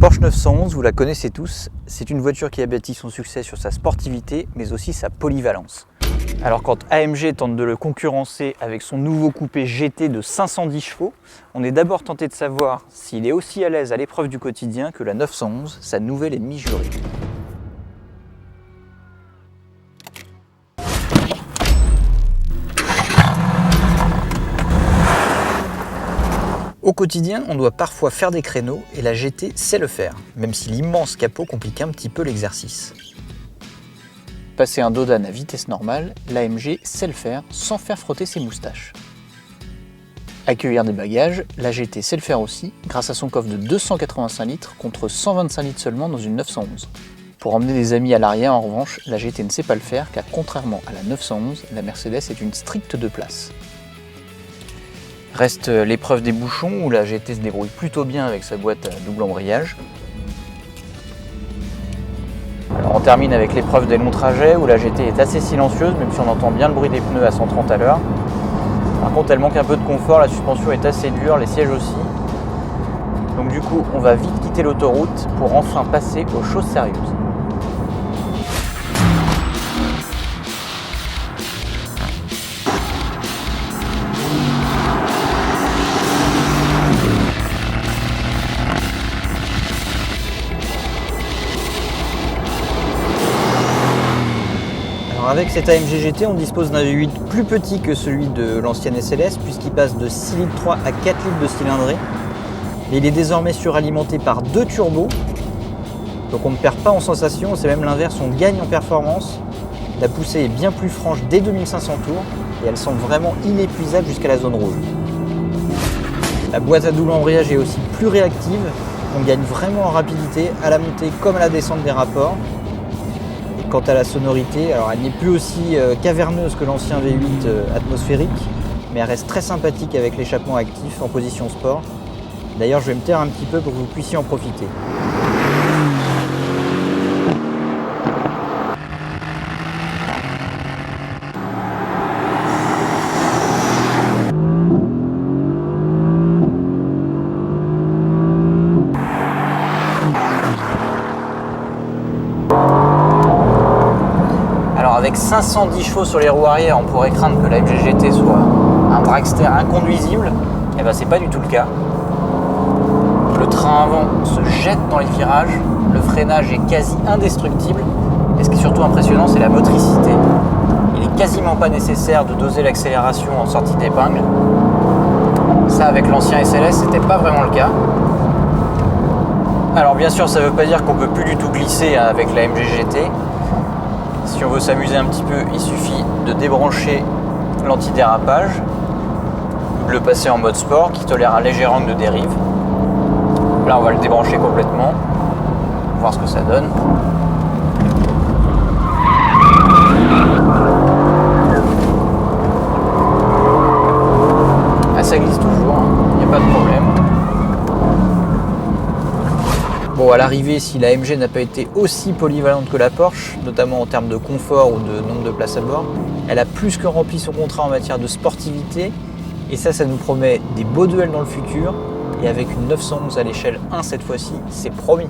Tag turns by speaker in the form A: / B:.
A: Porsche 911, vous la connaissez tous, c'est une voiture qui a bâti son succès sur sa sportivité, mais aussi sa polyvalence. Alors quand AMG tente de le concurrencer avec son nouveau coupé GT de 510 chevaux, on est d'abord tenté de savoir s'il est aussi à l'aise à l'épreuve du quotidien que la 911, sa nouvelle ennemie jurée. Au quotidien, on doit parfois faire des créneaux et la GT sait le faire, même si l'immense capot complique un petit peu l'exercice. Passer un dos d'âne à vitesse normale, l'AMG sait le faire sans faire frotter ses moustaches. Accueillir des bagages, la GT sait le faire aussi, grâce à son coffre de 285 litres contre 125 litres seulement dans une 911. Pour emmener des amis à l'arrière, en revanche, la GT ne sait pas le faire car contrairement à la 911, la Mercedes est une stricte 2 places. Reste l'épreuve des bouchons où la GT se débrouille plutôt bien avec sa boîte à double embrayage. Alors on termine avec l'épreuve des longs trajets où la GT est assez silencieuse même si on entend bien le bruit des pneus à 130 à l'heure. Par contre elle manque un peu de confort, la suspension est assez dure, les sièges aussi. Donc du coup on va vite quitter l'autoroute pour enfin passer aux choses sérieuses. Avec cet AMG GT, on dispose d'un V8 plus petit que celui de l'ancienne SLS puisqu'il passe de 6,3 litres à 4 litres de cylindrée. Mais il est désormais suralimenté par 2 turbos, donc on ne perd pas en sensation, c'est même l'inverse, on gagne en performance. La poussée est bien plus franche dès 2500 tours et elle semble vraiment inépuisable jusqu'à la zone rouge. La boîte à double embrayage est aussi plus réactive, on gagne vraiment en rapidité à la montée comme à la descente des rapports. Quant à la sonorité, alors elle n'est plus aussi caverneuse que l'ancien V8 atmosphérique, mais elle reste très sympathique avec l'échappement actif en position sport. D'ailleurs, je vais me taire un petit peu pour que vous puissiez en profiter. Avec 510 chevaux sur les roues arrière, on pourrait craindre que la AMG GT soit un dragster inconduisible. Et ben c'est pas du tout le cas. Le train avant se jette dans les virages, le freinage est quasi indestructible. Et ce qui est surtout impressionnant, c'est la motricité. Il est quasiment pas nécessaire de doser l'accélération en sortie d'épingle. Ça, avec l'ancien SLS, c'était pas vraiment le cas. Alors bien sûr, ça veut pas dire qu'on peut plus du tout glisser avec la AMG GT. Si on veut s'amuser un petit peu, il suffit de débrancher l'antidérapage ou de le passer en mode sport qui tolère un léger angle de dérive. Là, on va le débrancher complètement, voir ce que ça donne. Ah, ça glisse toujours, il n'y a pas de problème. Bon, à l'arrivée, si la AMG n'a pas été aussi polyvalente que la Porsche, notamment en termes de confort ou de nombre de places à bord, elle a plus que rempli son contrat en matière de sportivité. Et ça nous promet des beaux duels dans le futur. Et avec une 911 à l'échelle 1 cette fois-ci, c'est promis.